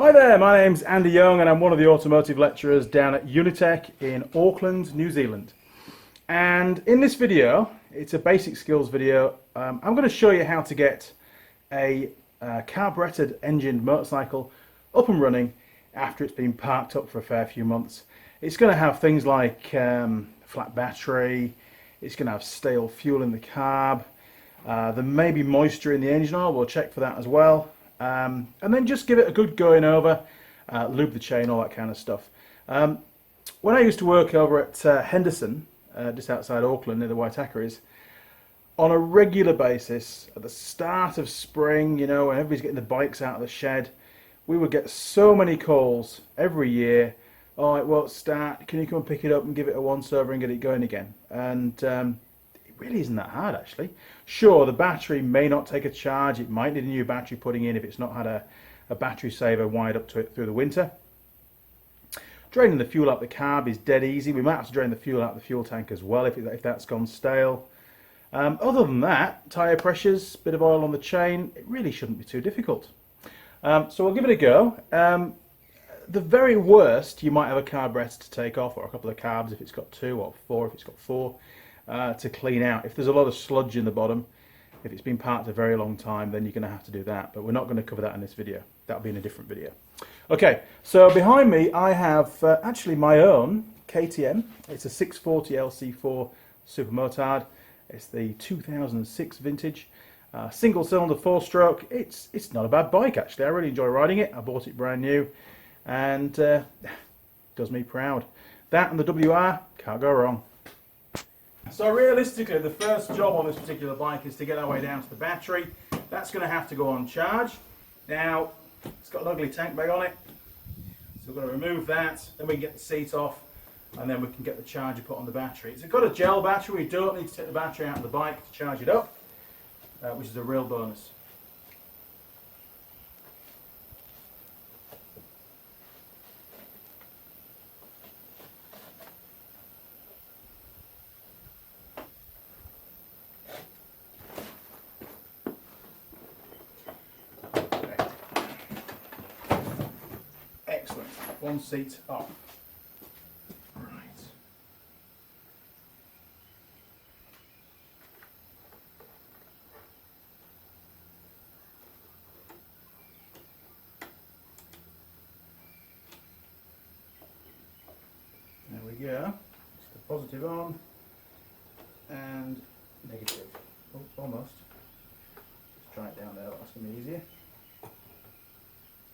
Hi there, my name's Andy Young and I'm one of the automotive lecturers down at Unitec in Auckland, New Zealand. And in this video, it's a basic skills video, I'm going to show you how to get a carbureted engined motorcycle up and running after it's been parked up for a fair few months. It's going to have things like flat battery, it's going to have stale fuel in the carb, there may be moisture in the engine oil, we'll check for that as well. And then just give it a good going over, lube the chain, all that kind of stuff. When I used to work over at Henderson, just outside Auckland near the Waitakere, on a regular basis at the start of spring, you know, when everybody's getting the bikes out of the shed, we would get so many calls every year. Oh, it won't start, can you come and pick it up and give it a once over and get it going again? And it really isn't that hard, actually. Sure, the battery may not take a charge, it might need a new battery putting in if it's not had a battery saver wired up to it through the winter. Draining the fuel out the carb is dead easy. We might have to drain the fuel out the fuel tank as well if that's gone stale. Other than that, tyre pressures, bit of oil on the chain, it really shouldn't be too difficult. So we'll give it a go. The very worst, you might have a carburetor to take off, or a couple of carbs if it's got two, or four if it's got four, to clean out. If there's a lot of sludge in the bottom, if it's been parked a very long time, then you're going to have to do that. But we're not going to cover that in this video. That'll be in a different video. Okay, so behind me I have actually my own KTM. It's a 640 Lc4 Supamoto. It's the 2006 vintage. Single cylinder 4-stroke. It's not a bad bike actually. I really enjoy riding it. I bought it brand new and does me proud. That and the WR, can't go wrong. So realistically, the first job on this particular bike is to get our way down to the battery. That's going to have to go on charge. Now, it's got an ugly tank bag on it, so we're going to remove that, then we can get the seat off, and then we can get the charger put on the battery. It's got a gel battery. We don't need to take the battery out of the bike to charge it up, which is a real bonus. Excellent. One seat off. Right. There we go. It's the positive on and negative. Oh, almost. Let's try it down there. That's going to be easier.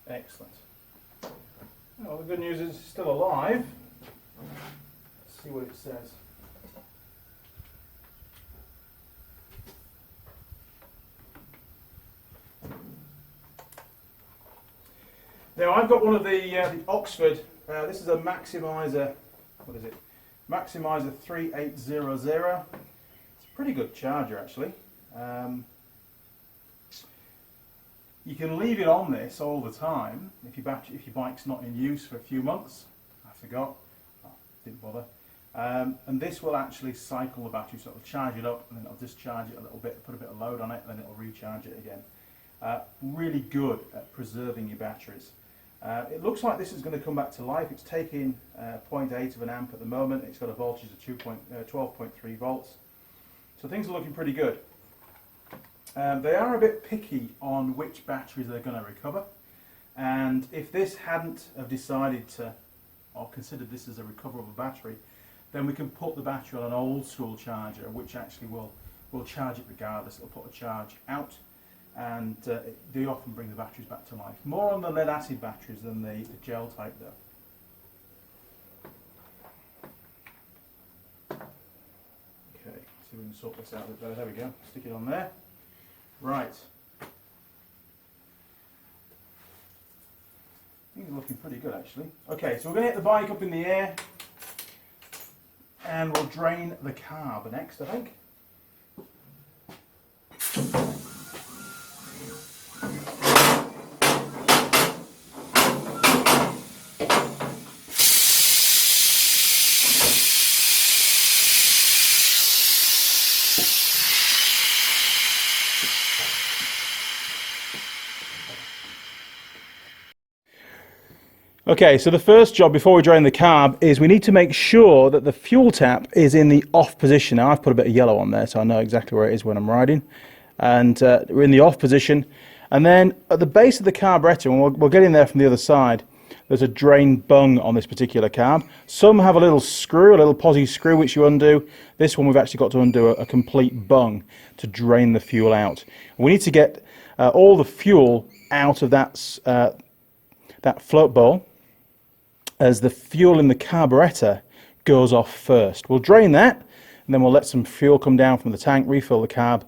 Excellent. Well, the good news is it's still alive. Let's see what it says. Now I've got one of the Oxford. This is a Maximizer. What is it? Maximizer 3800. It's a pretty good charger actually. You can leave it on this all the time if your bike's not in use for a few months. I forgot, didn't bother. And this will actually cycle the battery, so it'll charge it up and then it'll discharge it a little bit, put a bit of load on it, and then it'll recharge it again. Really good at preserving your batteries. It looks like this is going to come back to life. It's taking 0.8 of an amp at the moment. It's got a voltage of 12.3 volts. So things are looking pretty good. They are a bit picky on which batteries they're going to recover, and if this hadn't have decided to, or considered this as a recoverable battery, then we can put the battery on an old school charger which actually will charge it regardless. It'll put a charge out, and they often bring the batteries back to life. More on the lead acid batteries than the gel type though. Okay, see if we can sort this out a bit better. There we go, stick it on there. Right. Things are looking pretty good actually. Okay, so we're going to get the bike up in the air and we'll drain the carb next, I think. Okay, so the first job before we drain the carb is we need to make sure that the fuel tap is in the off position. Now I've put a bit of yellow on there so I know exactly where it is when I'm riding. And we're in the off position. And then at the base of the carburetor, and we'll get in there from the other side, there's a drain bung on this particular carb. Some have a little screw, a little posi screw which you undo. This one we've actually got to undo a complete bung to drain the fuel out. We need to get all the fuel out of that float bowl as the fuel in the carburetor goes off first. We'll drain that and then we'll let some fuel come down from the tank, refill the carb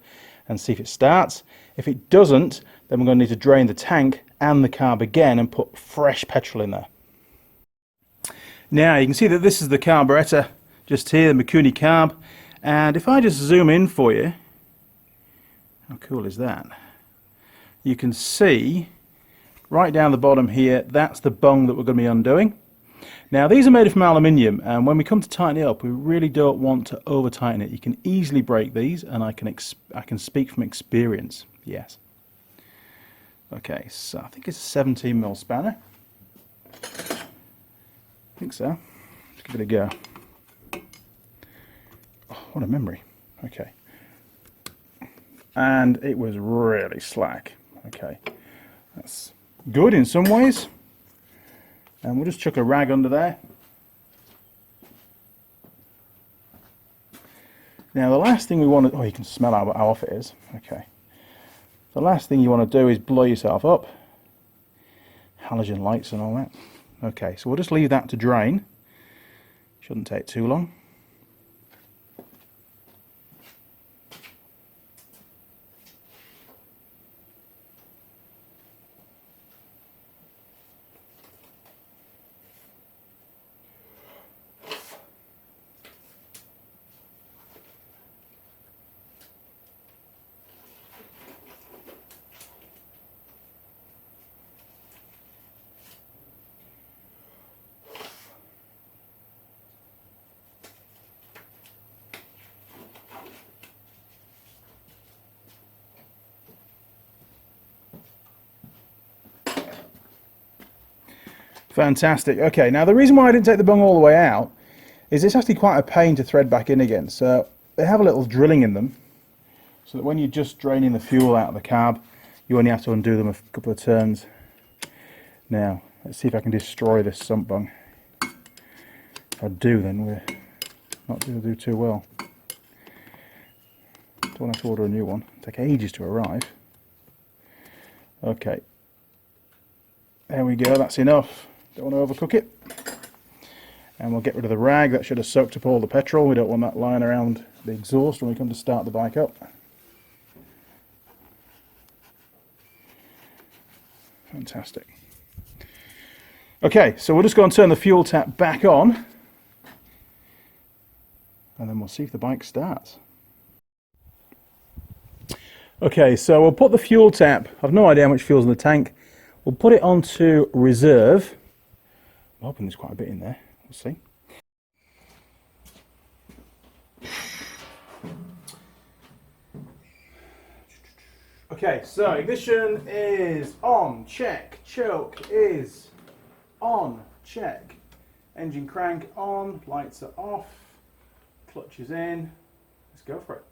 and see if it starts. If it doesn't, then we're going to need to drain the tank and the carb again and put fresh petrol in there. Now you can see that this is the carburetor just here, the Mikuni carb, and if I just zoom in for you, how cool is that? You can see right down the bottom here, that's the bung that we're going to be undoing. Now these are made from aluminium, and when we come to tighten it up, we really don't want to over tighten it. You can easily break these, and I can speak from experience. Yes. Okay, so I think it's a 17mm spanner. I think so. Let's give it a go. Oh, what a memory. Okay. And it was really slack. Okay, that's good in some ways. And we'll just chuck a rag under there. Now the last thing we want to, oh, you can smell how off it is. Okay. The last thing you want to do is blow yourself up. Halogen lights and all that. Okay, so we'll just leave that to drain. Shouldn't take too long. Fantastic. Okay, now the reason why I didn't take the bung all the way out is it's actually quite a pain to thread back in again. So they have a little drilling in them so that when you're just draining the fuel out of the carb, you only have to undo them a couple of turns. Now, let's see if I can destroy this sump bung. If I do, then we're not going to do too well. Don't have to order a new one. It'll take ages to arrive. Okay. There we go, that's enough. Don't want to overcook it. And we'll get rid of the rag. That should have soaked up all the petrol. We don't want that lying around the exhaust when we come to start the bike up. Fantastic. Okay, so we'll just go and turn the fuel tap back on. And then we'll see if the bike starts. Okay, so we'll put the fuel tap, I've no idea how much fuel's in the tank. We'll put it onto reserve. I'm hoping there's quite a bit in there. We'll see. Okay, so ignition is on, check. Choke is on, check. Engine crank on, lights are off, clutch is in. Let's go for it.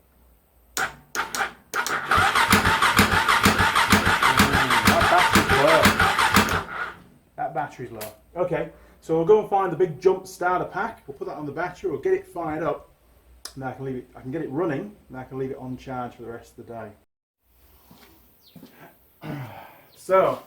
That battery's low. Okay, so we'll go and find the big jump starter pack. We'll put that on the battery. We'll get it fired up. Now I can leave it. I can get it running. And I can leave it on charge for the rest of the day. So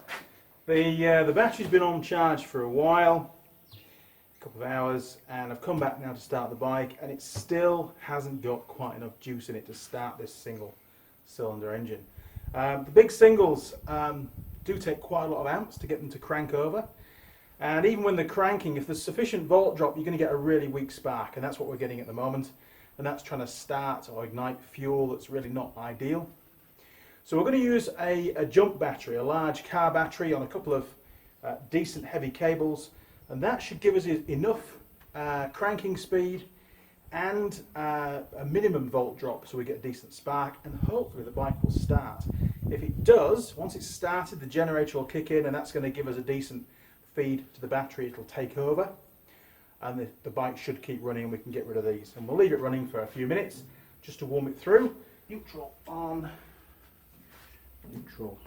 the battery's been on charge for a while, a couple of hours, and I've come back now to start the bike, and it still hasn't got quite enough juice in it to start this single cylinder engine. The big singles do take quite a lot of amps to get them to crank over, and even when they're cranking, if there's sufficient volt drop, you're going to get a really weak spark, and that's what we're getting at the moment, and that's trying to start or ignite fuel that's really not ideal. So we're going to use a jump battery, a large car battery on a couple of decent heavy cables, and that should give us enough cranking speed and a minimum volt drop so we get a decent spark, and hopefully the bike will start. If it does, once it's started, the generator will kick in, and that's going to give us a decent feed to the battery, it'll take over, and the bike should keep running, and we can get rid of these. And we'll leave it running for a few minutes just to warm it through. Neutral on, neutral,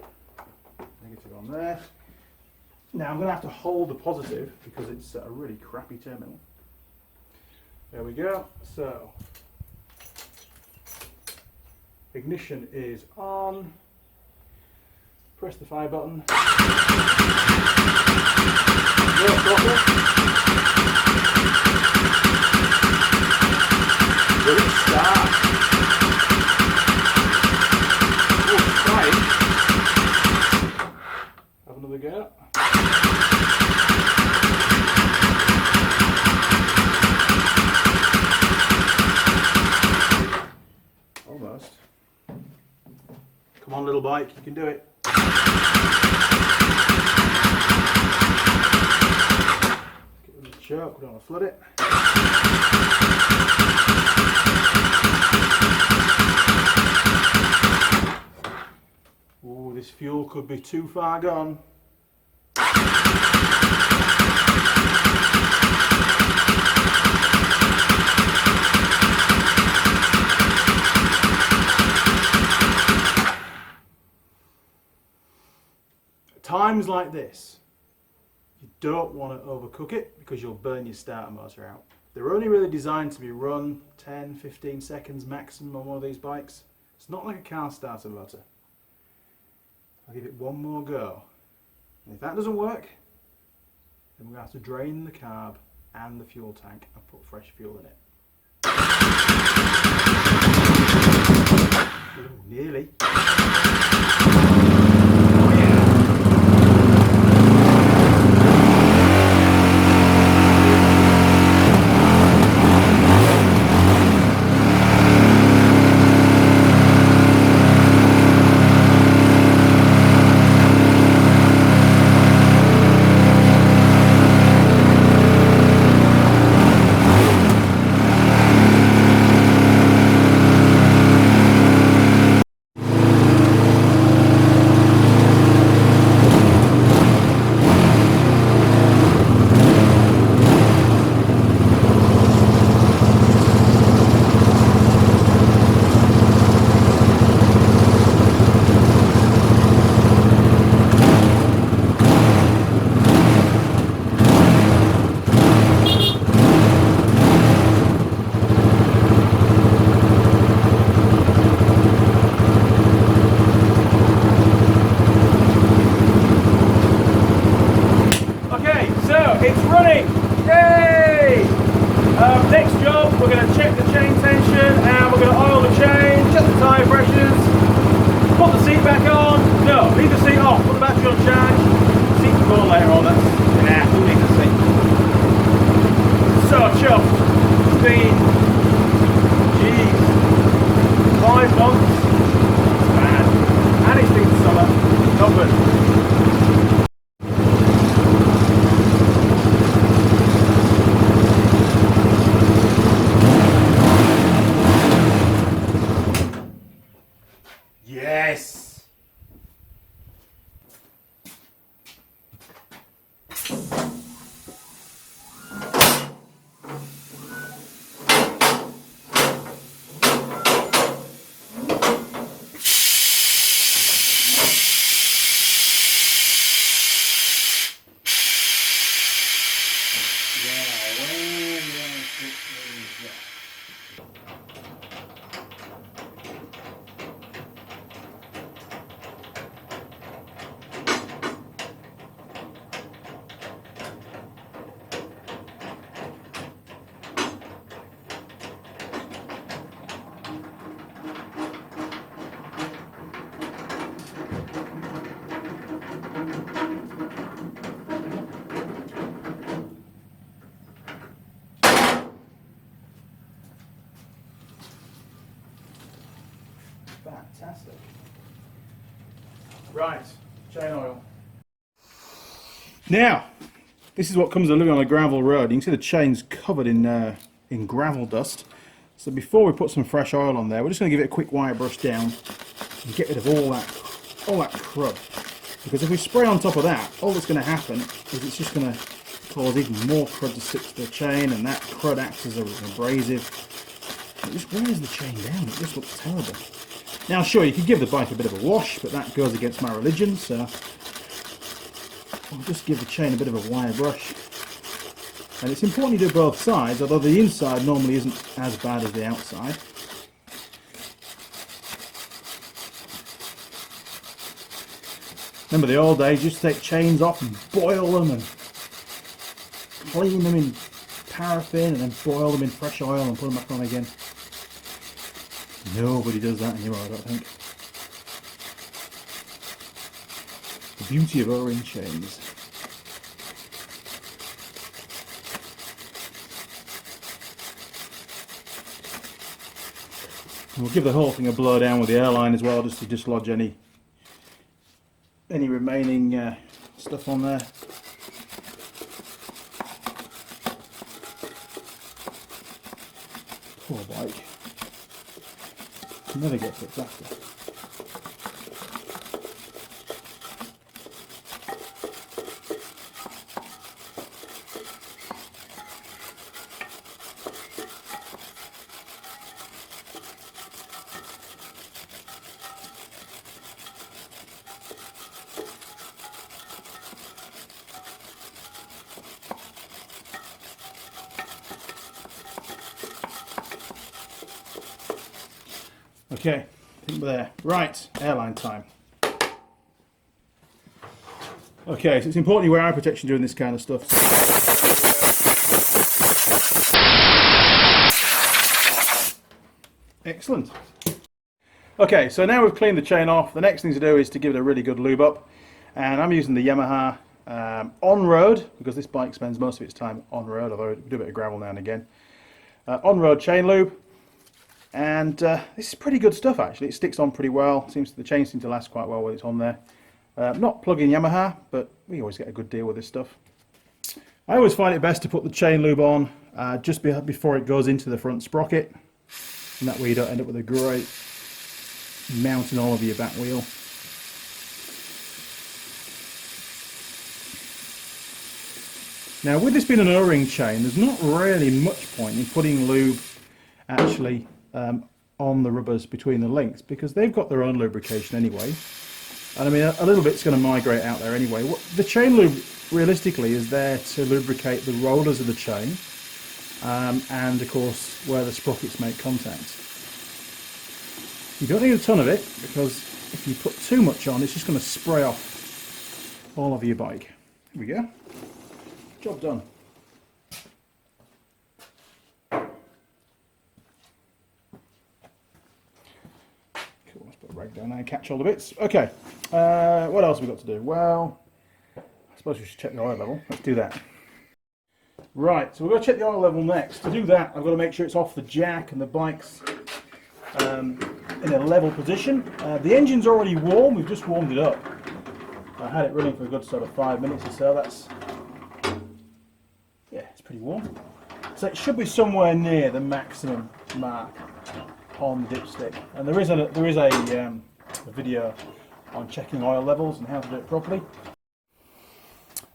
negative on there. Now I'm going to have to hold the positive because it's a really crappy terminal. There we go. So ignition is on. Press the fire button. No throttle. Will it start? Oh, it's trying. Have another go. Almost. Come on, little bike, you can do it. Get rid of the choke, we don't want to flood it. Oh, this fuel could be too far gone. Times like this, you don't want to overcook it because you'll burn your starter motor out. They're only really designed to be run 10-15 seconds maximum on one of these bikes. It's not like a car starter motor. I'll give it one more go. And if that doesn't work, then we're going to have to drain the carb and the fuel tank and put fresh fuel in it. Ooh, nearly. It's running! Yay! Next job, we're going to check the chain tension and we're going to oil the chain, check the tyre pressures, put the seat back on. No, leave the seat off, put the battery on charge. The seat can go on later on, that's we'll leave the seat. So chuffed. It's been, geez, 5 months. It's bad. And it's been summer. Not good. Yes! Fantastic. Right, chain oil. Now, this is what comes of living on a gravel road. You can see the chain's covered in gravel dust. So before we put some fresh oil on there, we're just going to give it a quick wire brush down and get rid of all that crud. Because if we spray on top of that, all that's going to happen is it's just going to cause even more crud to stick to the chain, and that crud acts as an abrasive. It just wears the chain down. It just looks terrible. Now, sure, you could give the bike a bit of a wash, but that goes against my religion, so I'll just give the chain a bit of a wire brush. And it's important you do both sides, although the inside normally isn't as bad as the outside. Remember the old days, you used to take chains off and boil them and clean them in paraffin and then boil them in fresh oil and put them back on again. Nobody does that anymore, I don't think. The beauty of O-ring chains. And we'll give the whole thing a blow down with the airline as well, just to dislodge any remaining stuff on there. Poor bike. Never gets fixed after. Okay, I think we're there. Right, airline time. Okay, so it's important you wear eye protection doing this kind of stuff. Excellent. Okay, so now we've cleaned the chain off, the next thing to do is to give it a really good lube up. And I'm using the Yamaha on-road, because this bike spends most of its time on-road, although we do a bit of gravel now and again. On-road chain lube. And this is pretty good stuff actually. It sticks on pretty well. The chain seems to last quite well when it's on there. Not plug-in Yamaha, but we always get a good deal with this stuff. I always find it best to put the chain lube on just before it goes into the front sprocket. And that way you don't end up with a great mountain all over your back wheel. Now with this being an O-ring chain, there's not really much point in putting lube actually on the rubbers between the links, because they've got their own lubrication anyway, and I mean a little bit's going to migrate out there anyway. The chain lube realistically is there to lubricate the rollers of the chain and of course where the sprockets make contact. You don't need a ton of it, because if you put too much on it's just going to spray off all over your bike. Here we go, job done. Rag down there and catch all the bits. Okay, what else have we got to do? Well, I suppose we should check the oil level. Let's do that. Right, so we're going to check the oil level next. To do that, I've got to make sure it's off the jack and the bike's in a level position. The engine's already warm, we've just warmed it up. I had it running for a good sort of 5 minutes or so. That's, yeah, it's pretty warm. So it should be somewhere near the maximum mark on the dipstick, and there is a video on checking oil levels and how to do it properly.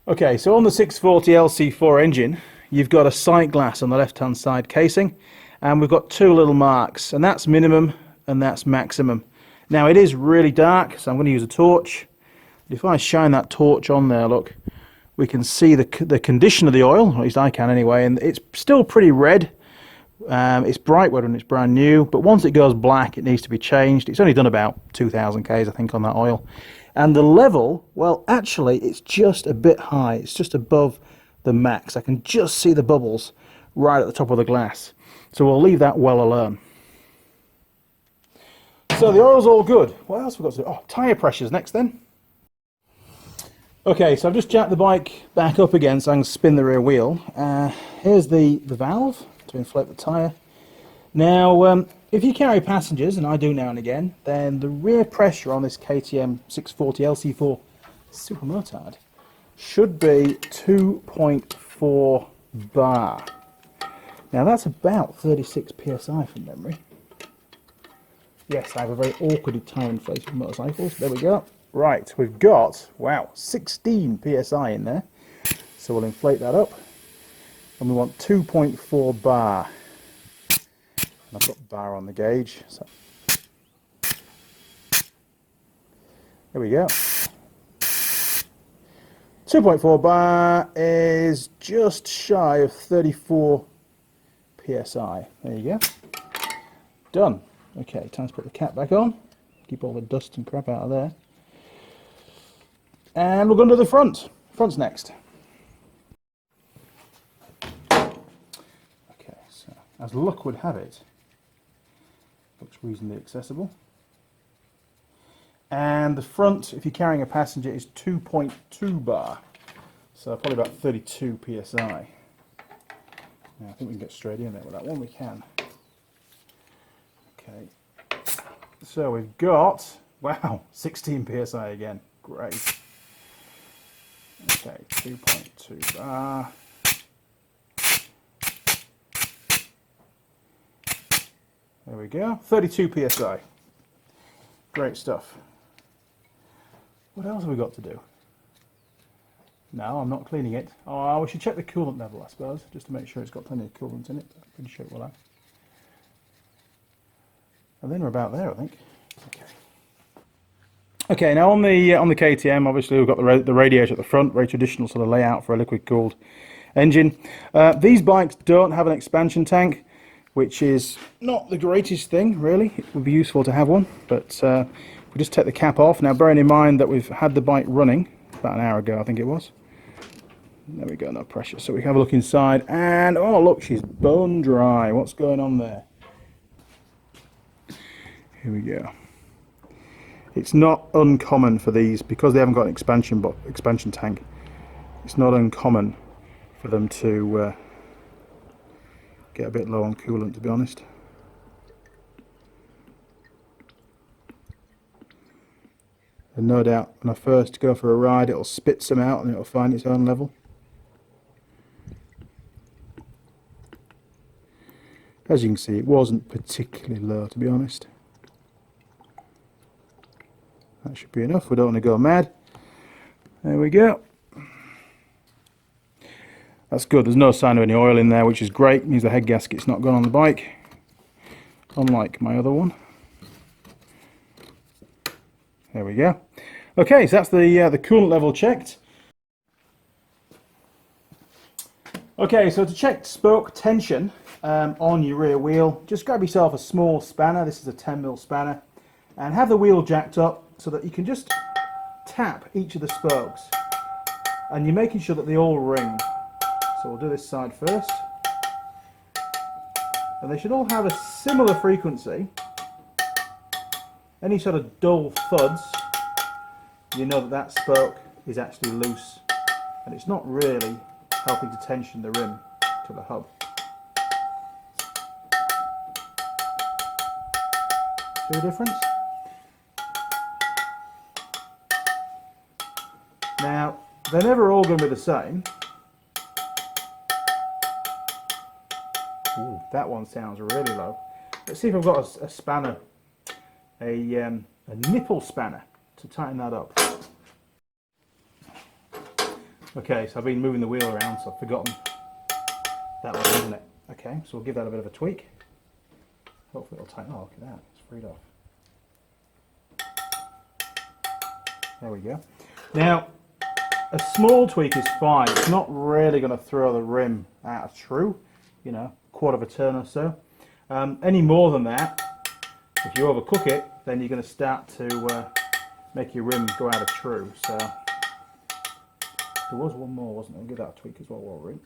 Okay, so on the 640 Lc4 engine, you've got a sight glass on the left hand side casing, and we've got two little marks, and that's minimum and that's maximum. Now it is really dark, so I'm going to use a torch. If I shine that torch on there, look, we can see the condition of the oil, at least I can anyway, and it's still pretty red. It's bright red when it's brand new, but once it goes black it needs to be changed. It's only done about 2,000 k's I think on that oil. And the level, well actually it's just a bit high, it's just above the max. I can just see the bubbles right at the top of the glass, so we'll leave that well alone. So the oil's all good. What else have we got to do? Oh, tyre pressures next then. Okay, so I've just jacked the bike back up again so I can spin the rear wheel. Here's the valve to inflate the tyre. Now, if you carry passengers, and I do now and again, then the rear pressure on this KTM640 Lc4 Supamoto should be 2.4 bar. Now that's about 36 psi from memory. Yes, I have a very awkward tyre inflation for motorcycles. There we go. Right, we've got, wow, 16 psi in there. So we'll inflate that up. And we want 2.4 bar. And I've got bar on the gauge. So there we go. 2.4 bar is just shy of 34 psi. There you go. Done. Okay, time to put the cap back on. Keep all the dust and crap out of there. And we'll go to the front. Front's next. Okay, so as luck would have it, looks reasonably accessible. And the front, if you're carrying a passenger, is 2.2 bar. So probably about 32 psi. Now, I think we can get straight in there with that one. We can. Okay. So we've got, wow, 16 psi again. Great. Okay, 2.2 bar. There we go. 32 psi. Great stuff. What else have we got to do? No, I'm not cleaning it. Oh, we should check the coolant level, I suppose, just to make sure it's got plenty of coolant in it. I'm pretty sure it will have. And then we're about there, I think. Okay. Okay, now on the KTM, obviously we've got the radiator at the front, very traditional sort of layout for a liquid-cooled engine. These bikes don't have an expansion tank, which is not the greatest thing, really. It would be useful to have one, but we just take the cap off. Now, bearing in mind that we've had the bike running about an hour ago, I think it was. There we go, no pressure. So we have a look inside, and oh look, she's bone dry. What's going on there? Here we go. It's not uncommon for these, because they haven't got an expansion tank. It's not uncommon for them to get a bit low on coolant, to be honest. And no doubt when I first go for a ride, it'll spit some out and it'll find its own level. As you can see, it wasn't particularly low, to be honest. That should be enough. We don't want to go mad. There we go. That's good. There's no sign of any oil in there, which is great. It means the head gasket's not gone on the bike, unlike my other one. There we go. Okay, so that's the coolant level checked. Okay, so to check spoke tension on your rear wheel, just grab yourself a small spanner. This is a 10mm spanner, and have the wheel jacked up so that you can just tap each of the spokes, and you're making sure that they all ring. So we'll do this side first, and they should all have a similar frequency. Any sort of dull thuds, you know that that spoke is actually loose, and it's not really helping to tension the rim to the hub. See the difference? Now, they're never all going to be the same. Ooh, that one sounds really low. Let's see if I've got a spanner, a nipple spanner to tighten that up. Okay, so I've been moving the wheel around, so I've forgotten that one, isn't it? Okay, so we'll give that a bit of a tweak. Hopefully it'll tighten. Oh, look at that, it's freed off. There we go. Now, a small tweak is fine. It's not really going to throw the rim out of true, you know, quarter of a turn or so. Any more than that, if you overcook it, then you're going to start to make your rim go out of true. So there was one more, wasn't there? I'll give that a tweak as well while we're in.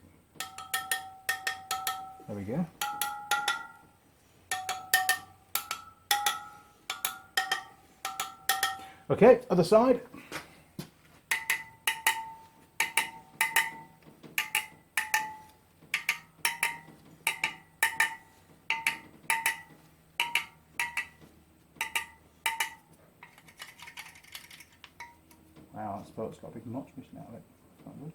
There we go. Okay, other side. Wow, that spoke's got a big notch missing out of it. That's not good.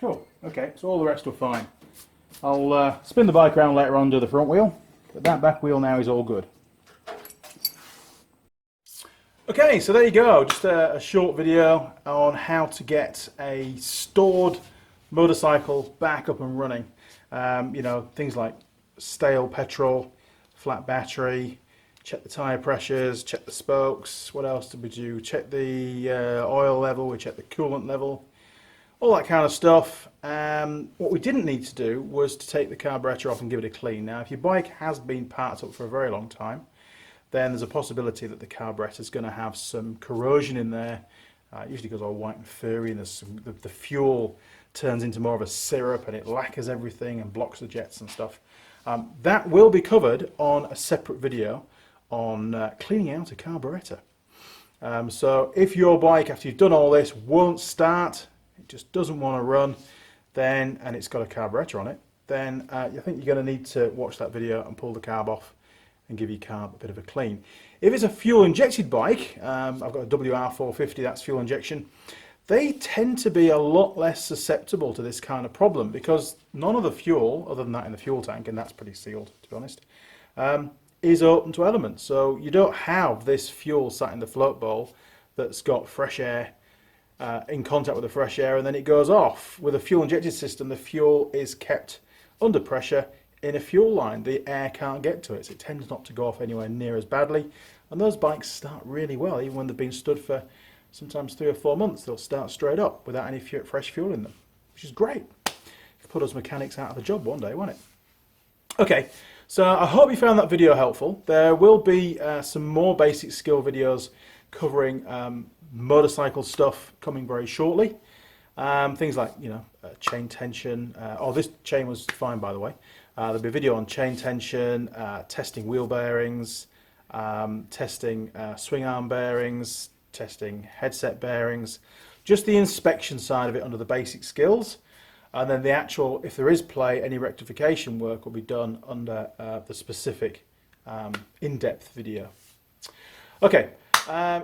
Cool. Okay, so all the rest are fine. I'll spin the bike around later on, do the front wheel, but that back wheel now is all good. Okay, so there you go, just a short video on how to get a stored motorcycle back up and running. You know, things like stale petrol, flat battery, check the tyre pressures, check the spokes, what else did we do? Check the oil level, we checked the coolant level, all that kind of stuff. What we didn't need to do was to take the carburetor off and give it a clean. Now, if your bike has been parked up for a very long time, then there's a possibility that the carburetor is going to have some corrosion in there. It usually goes all white and furry, and the fuel turns into more of a syrup and it lacquers everything and blocks the jets and stuff. That will be covered on a separate video on cleaning out a carburetor. So if your bike, after you've done all this, won't start, it just doesn't want to run, then, and it's got a carburetor on it, then I think you're going to need to watch that video and pull the carb off and give your carb a bit of a clean. If it's a fuel injected bike, I've got a WR450, that's fuel injection, they tend to be a lot less susceptible to this kind of problem because none of the fuel, other than that in the fuel tank, and that's pretty sealed to be honest, is open to elements. So you don't have this fuel sat in the float bowl that's got fresh air in contact with the fresh air and then it goes off. With a fuel injected system, the fuel is kept under pressure in a fuel line. The air can't get to it, so it tends not to go off anywhere near as badly. And those bikes start really well, even when they've been stood for sometimes 3 or 4 months. They'll start straight up without any fresh fuel in them, which is great. Put us mechanics out of a job one day, won't it? Okay, so I hope you found that video helpful. There will be some more basic skill videos covering motorcycle stuff coming very shortly. Things like, you know, chain tension. This chain was fine, by the way. There'll be a video on chain tension, testing wheel bearings, testing swing arm bearings, testing headset bearings, just the inspection side of it under the basic skills. And then the actual, if there is play, any rectification work will be done under the specific in-depth video. Okay,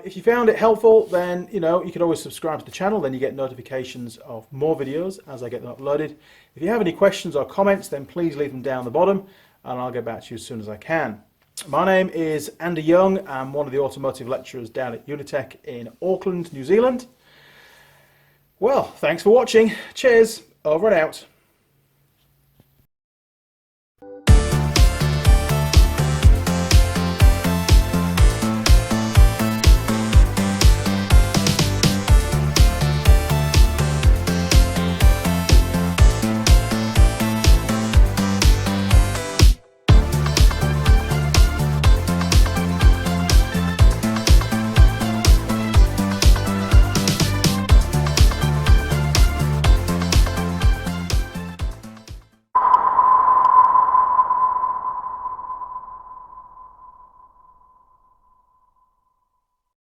if you found it helpful, then you know you can always subscribe to the channel, then you get notifications of more videos as I get them uploaded. If you have any questions or comments, then please leave them down the bottom and I'll get back to you as soon as I can. My name is Andy Young. I'm one of the automotive lecturers down at Unitec in Auckland, New Zealand. Well, thanks for watching. Cheers, over and out.